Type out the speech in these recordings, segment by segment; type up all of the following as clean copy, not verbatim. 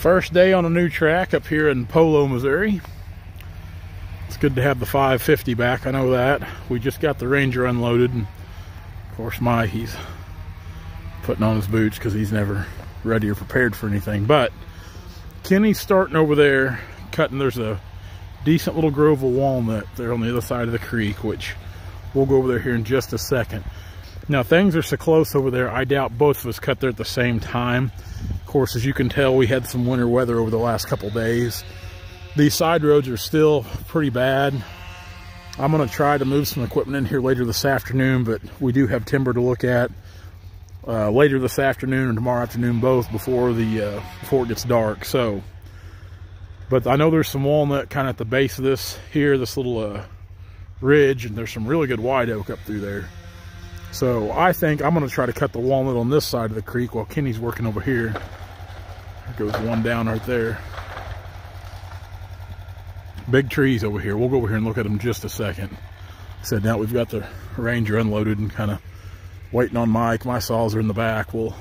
First day on a new track up here in Polo, Missouri. It's good to have the 550 back, I know that. We just got the Ranger unloaded, and of course he's putting on his boots because he's never ready or prepared for anything. But Kenny's starting over there, cutting. There's a decent little grove of walnut there on the other side of the creek, which we'll go over there here in just a second. Now, things are so close over there, I doubt both of us cut there at the same time. Of course, as you can tell, we had some winter weather over the last couple days. These side roads are still pretty bad. I'm going to try to move some equipment in here later this afternoon, but we do have timber to look at later this afternoon and tomorrow afternoon, both before it gets dark. So, but I know there's some walnut kind of at the base of this little ridge, and there's some really good white oak up through there. So I think I'm going to try to cut the walnut on this side of the creek while Kenny's working over here. There goes one down right there. Big trees over here. We'll go over here and look at them in just a second. Like I said, now we've got the Ranger unloaded and kind of waiting on Mike. My saws are in the back. We'll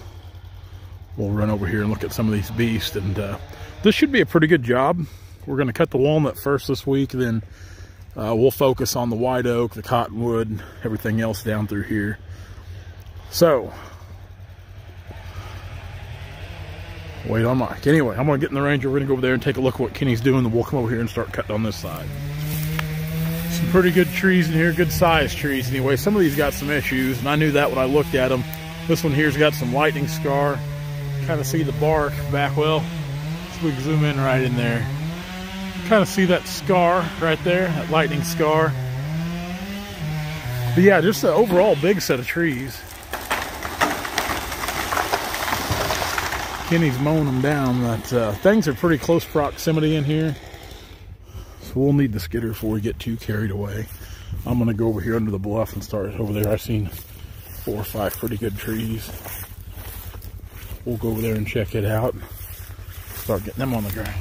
run over here and look at some of these beasts. And this should be a pretty good job. We're going to cut the walnut first this week, then we'll focus on the white oak, the cottonwood, everything else down through here. So, wait on Mike. Anyway, I'm going to get in the Ranger. We're going to go over there and take a look at what Kenny's doing, then we'll come over here and start cutting on this side. Some pretty good trees in here, good sized trees anyway. Some of these got some issues, and I knew that when I looked at them. This one here's got some lightning scar. Kind of see the bark back well. So we can zoom in right in there. Kind of see that scar right there, that lightning scar. But yeah, just an overall big set of trees. Kenny's mowing them down. But things are pretty close proximity in here, so we'll need the skidder before we get too carried away. I'm gonna go over here under the bluff and start over there. I've seen 4 or 5 pretty good trees. We'll go over there and check it out, start getting them on the ground.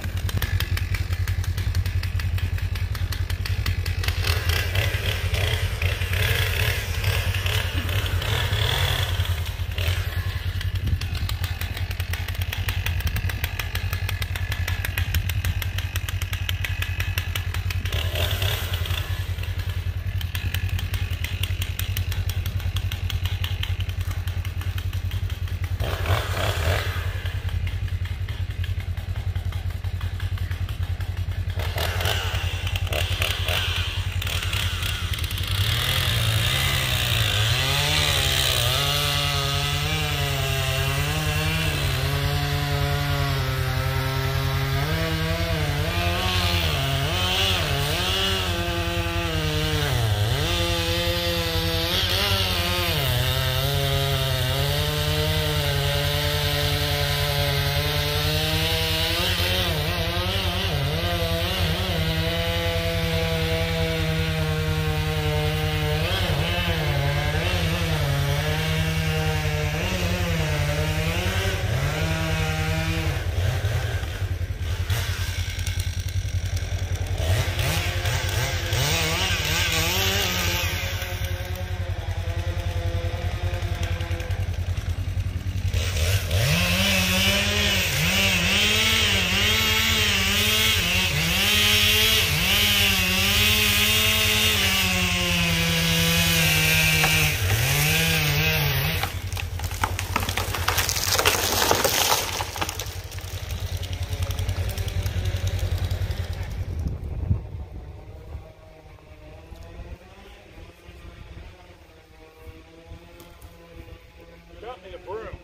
Got me a broom.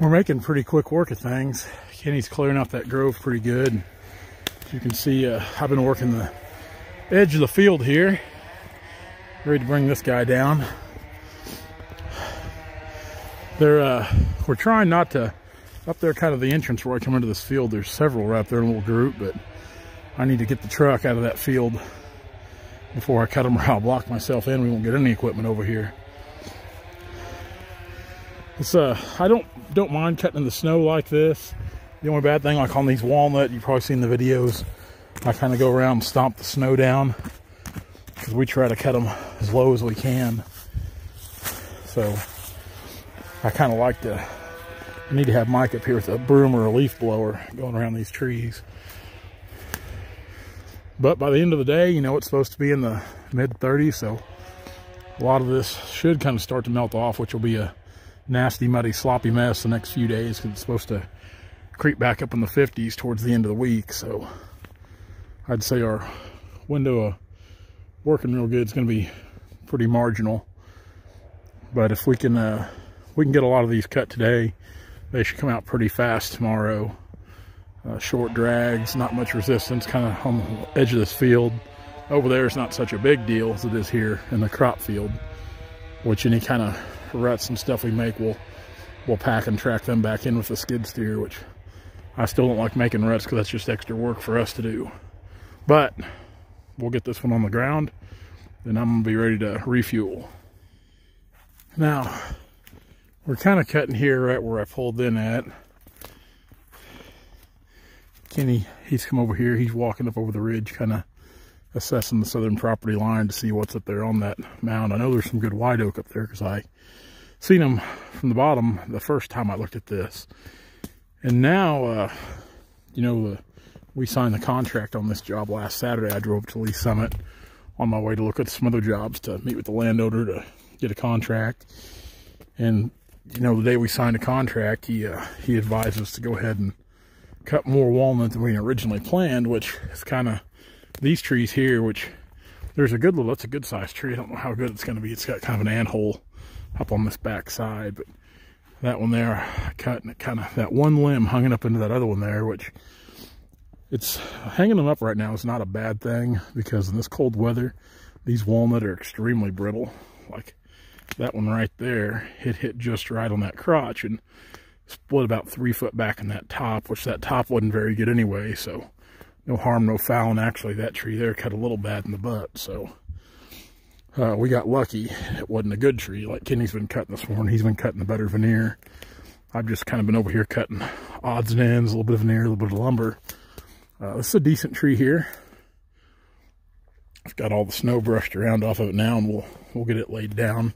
We're making pretty quick work of things. Kenny's clearing out that grove pretty good. As you can see, I've been working the edge of the field here, ready to bring this guy down. We're trying not to, up there kind of the entrance where I come into this field, there's several right up there in a little group, but I need to get the truck out of that field before I cut them, or I'll block myself in. We won't get any equipment over here. It's I don't mind cutting in the snow like this. The only bad thing, like on these walnut, you've probably seen the videos, I kind of go around and stomp the snow down because we try to cut them as low as we can. So I kind of like to, I need to have Mike up here with a broom or a leaf blower going around these trees. But by the end of the day, you know, it's supposed to be in the mid 30s, so a lot of this should kind of start to melt off, which will be a nasty, muddy, sloppy mess the next few days, because it's supposed to creep back up in the 50s towards the end of the week. So I'd say our window of working real good is going to be pretty marginal. But if we can get a lot of these cut today, they should come out pretty fast tomorrow. Short drags, not much resistance, kind of on the edge of this field. Over there is not such a big deal as it is here in the crop field, which any kind of ruts and stuff we make, we'll pack and track them back in with the skid steer, which I still don't like making ruts because that's just extra work for us to do. But we'll get this one on the ground, then I'm going to be ready to refuel. Now, we're kind of cutting here right where I pulled in at. Kenny, he's come over here. He's walking up over the ridge, kind of assessing the southern property line to see what's up there on that mound. I know there's some good white oak up there because I seen them from the bottom the first time I looked at this. And now, you know, we signed the contract on this job last Saturday. I drove to Lee Summit on my way to look at some other jobs to meet with the landowner to get a contract. And, you know, the day we signed a contract, he advised us to go ahead and cut more walnut than we originally planned, which is kind of these trees here, which there's a good little, that's a good sized tree. I don't know how good it's going to be. It's got kind of an anthole up on this back side, but that one there I cut, and it kind of, that one limb hung it up into that other one there, which it's hanging them up right now is not a bad thing, because in this cold weather, these walnut are extremely brittle. Like that one right there, it hit just right on that crotch and split about 3 foot back in that top, which that top wasn't very good anyway, so no harm, no foul. And actually that tree there cut a little bad in the butt, so we got lucky. It wasn't a good tree like Kenny's been cutting this morning. He's been cutting the better veneer. I've just kind of been over here cutting odds and ends, a little bit of veneer, a little bit of lumber. This is a decent tree here. I've got all the snow brushed around off of it now, and we'll get it laid down.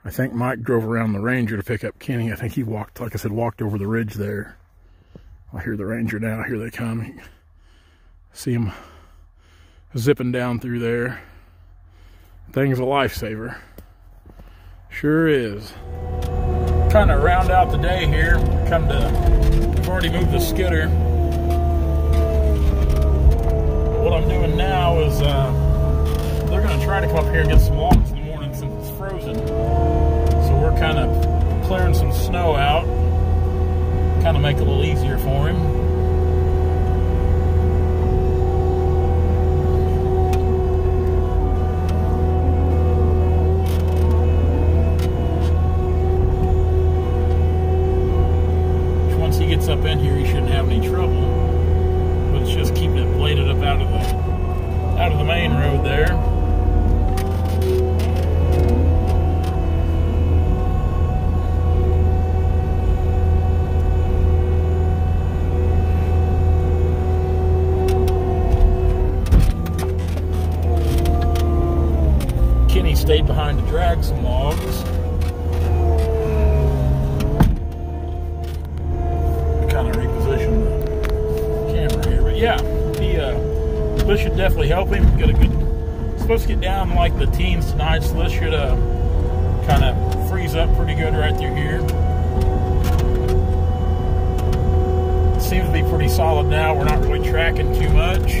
I think Mike drove around the Ranger to pick up Kenny. I think he walked, like I said, walked over the ridge there. I hear the Ranger now. Here they come. See him zipping down through there. Thing's a lifesaver. Sure is. Kind of round out the day here. We've already moved the skidder. What I'm doing now is they're going to try to come up here and get some walnuts in the morning since it's frozen. So we're kind of clearing some snow out, kind of make it a little easier for him. Once he gets up in here, he shouldn't have any trouble. But it's just keeping it bladed up out of the main road there. Kenny stayed behind to drag some logs. Kind of reposition the camera here, but yeah, this should definitely help him get a good. It's supposed to get down like the teens tonight, so this should kind of freeze up pretty good right through here. It seems to be pretty solid now. We're not really tracking too much.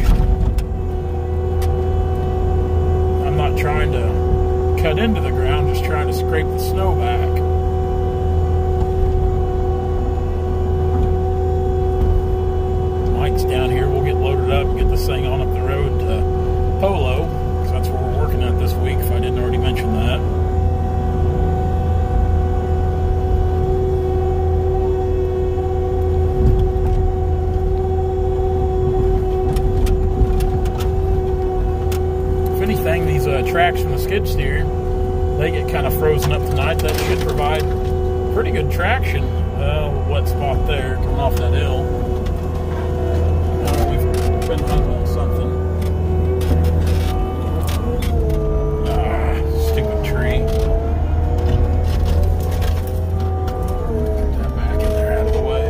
I'm not trying to cut into the ground, just trying to scrape the snow back. it up and get this thing on up the road to Polo, because that's where we're working at this week, if I didn't already mention that. If anything, these tracks from the skid steer, they get kind of frozen up tonight. That should provide pretty good traction. Wet spot there coming off that hill. We've been hung on something. Stupid tree. Put that back in there out of the way.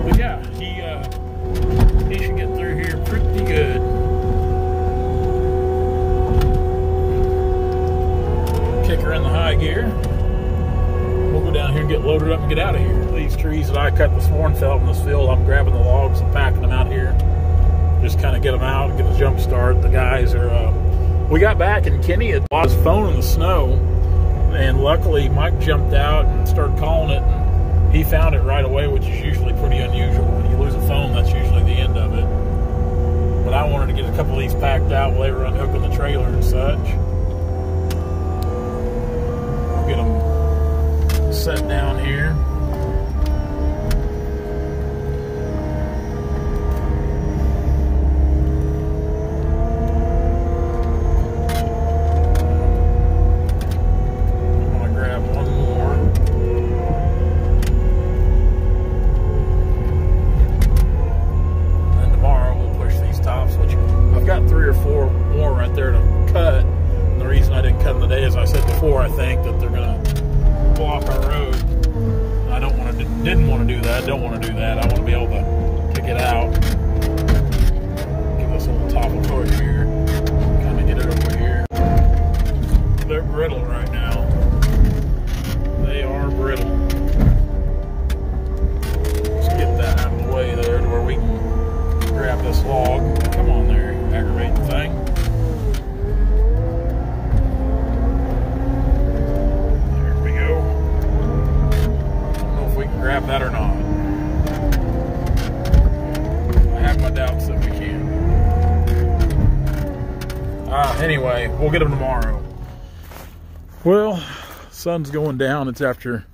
But yeah, he should get through here pretty good. Kicker in the high gear. We'll go down here and get loaded up and get out of here. These trees that I cut this morning fell in this field. I'm grabbing the logs and packing them out here. Just kind of get them out and get a jump start. The guys are, we got back and Kenny had lost his phone in the snow. And luckily Mike jumped out and started calling it. And he found it right away, which is usually pretty unusual. When you lose a phone, that's usually the end of it. But I wanted to get a couple of these packed out while they were unhooking the trailer and such. Get them set down here. I'm going to grab one more. And then tomorrow we'll push these tops, which I've got 3 or 4 more right there to cut. And the reason I didn't cut them today, as I said before, I think that they're going to block our road. I didn't want to do that. Don't want to do that. I want to be able to get out. Give this a little top of push here. Kind of get it over here. They're brittle right now. They are brittle. Let's get that out of the way there to where we can grab this log. Come on there, aggravating thing. Grab that or not. I have my doubts that we can. Anyway, we'll get them tomorrow. Well, sun's going down. It's after,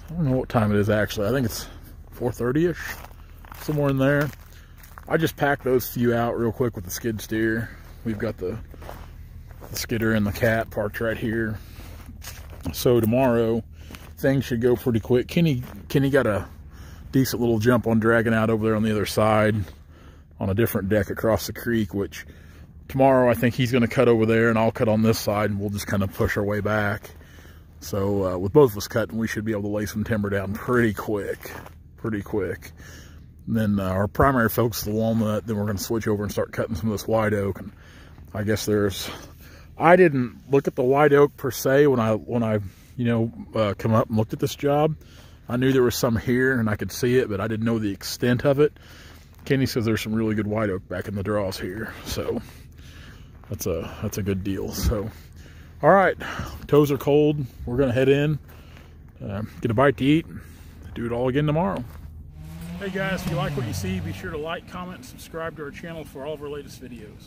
I don't know what time it is actually. I think it's 4:30-ish, somewhere in there. I just packed those few out real quick with the skid steer. We've got the skidder and the cat parked right here. So tomorrow, things should go pretty quick. Kenny got a decent little jump on dragging out over there on the other side on a different deck across the creek, which tomorrow I think he's going to cut over there and I'll cut on this side and we'll just kind of push our way back. So with both of us cutting, we should be able to lay some timber down pretty quick. And then our primary focus is the walnut. Then we're going to switch over and start cutting some of this white oak. And I guess I didn't look at the white oak per se when I come up and looked at this job. I knew there was some here and I could see it, but I didn't know the extent of it. Kenny says there's some really good white oak back in the draws here, so that's a good deal. So, all right, toes are cold. We're gonna head in, get a bite to eat, do it all again tomorrow. Hey guys, if you like what you see, be sure to like, comment, and subscribe to our channel for all of our latest videos.